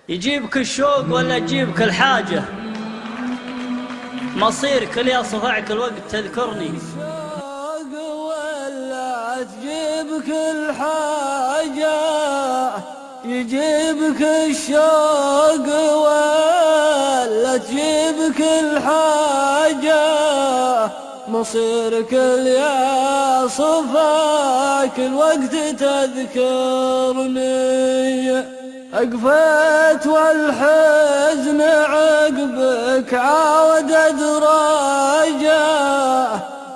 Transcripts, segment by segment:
يجيبك الشوق ولا تجيبك الحاجة؟ مصيرك لي صفعك الوقت تذكرني. الشوق ولا تجيبك الحاجة، يجيبك الشوق ولا تجيبك الحاجة، مصيرك يا صفاك الوقت تذكرني. أقفت والحزن عقبك عاود أدراجه،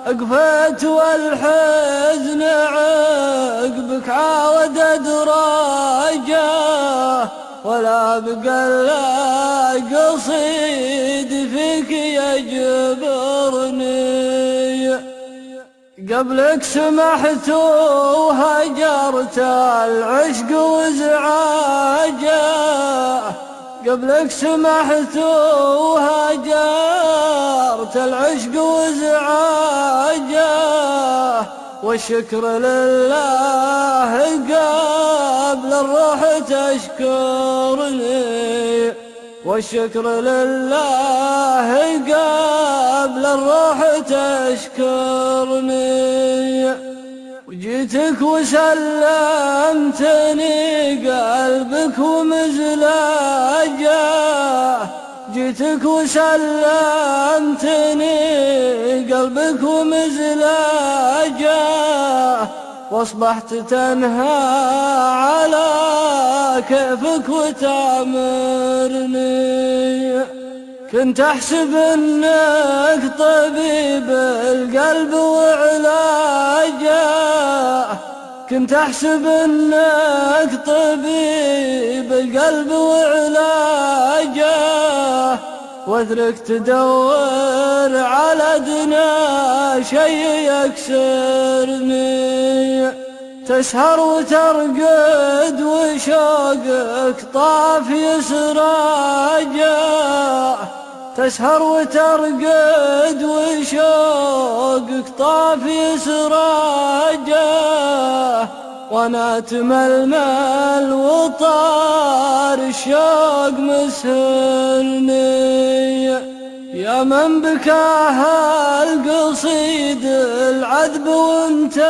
أقفت والحزن عقبك عاود أدراجه، ولا بقى إلا قصيد فيك يجبرني. قبلك سمحت وهجرت العشق وزعاجه، قبلك سمحت وهجرت العشق وزعاجه، والشكر لله قبل الروح تشكرني، والشكر لله قبل الروح تشكرني. وجيتك وسلمتني قلبك ومزلاجه، جيتك وسلمتني قلبك ومزلاجه، واصبحت تنهى على كيفك وتأمرني. كنت أحسب أنك طبيب القلب وعلاجه، كنت أحسب أنك طبيب القلب وعلاجه، واذرك تدور على دنا شي يكسرني. تسهر وترقد وشوقك طاف يسراجه، تسهر وترقد وشوقك طاف يسراجه، وانا اتململ وطار الشوق مسهرني. يا من بكاها القصيد العذب وانتاجه،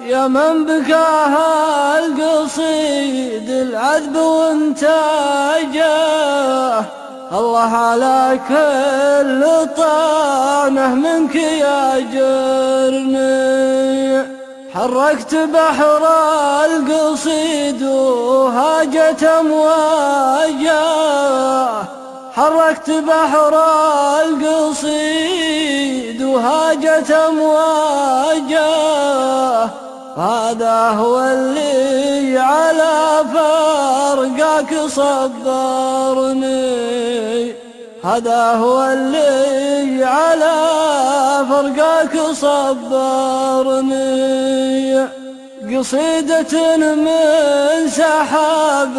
يا من بكاها القصيد العذب وانتاجه، الله على كل طعنه منك ياجرني. حركت بحر القصيد وهاجت امواجه، حركت بحر القصيد وهاجت امواجه، هذا هو اللي على فرقك صبرني، هذا هو اللي على فرقك صبرني. قصيدة من سحاب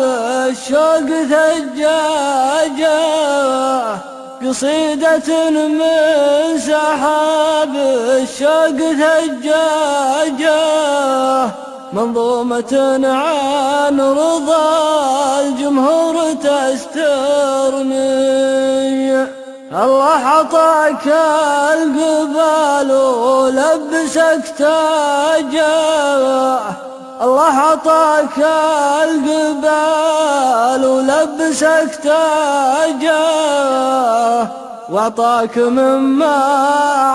الشوق ثجاجه، قصيدة من سحاب الشوق ثجاجه، منظومة عن رضا الجمهور تسترني. الله عطاك القبال ولبسك تاجه، الله عطاك القبال ولبسك تاجه، واعطاك مما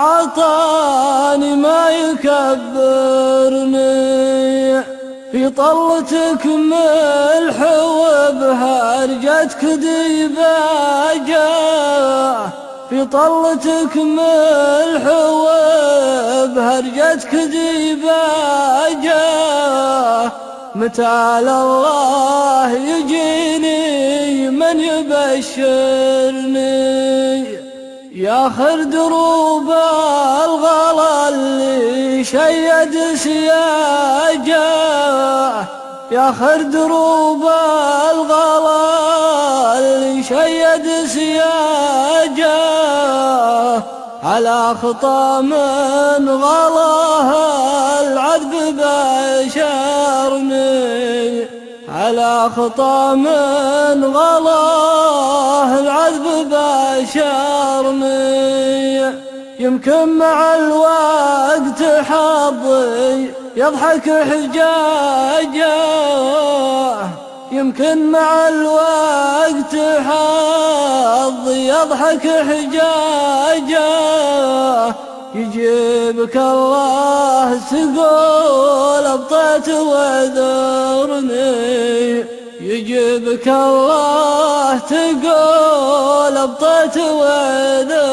عطاني ما يكبرني. في طلتك ملح وبهرجتك ديباجه، في طلتك ملح وبهرجتك ديباجه، متى الله يجيني من يبشرني. يا خر دروب الغلا اللي شيد سياجه، يا خر دروب الغلا اللي شيد سياجه، على خطى من غلاها العذب بشرني، على خطى من غلاه العذب باشرني. يمكن مع الوقت حظي يضحك حجاجه، يمكن مع الوقت حظي يضحك حجاجه. يجيبك الله تقول ابطيت وعذرني، يجيبك الله تقول ابطيت وعذرني.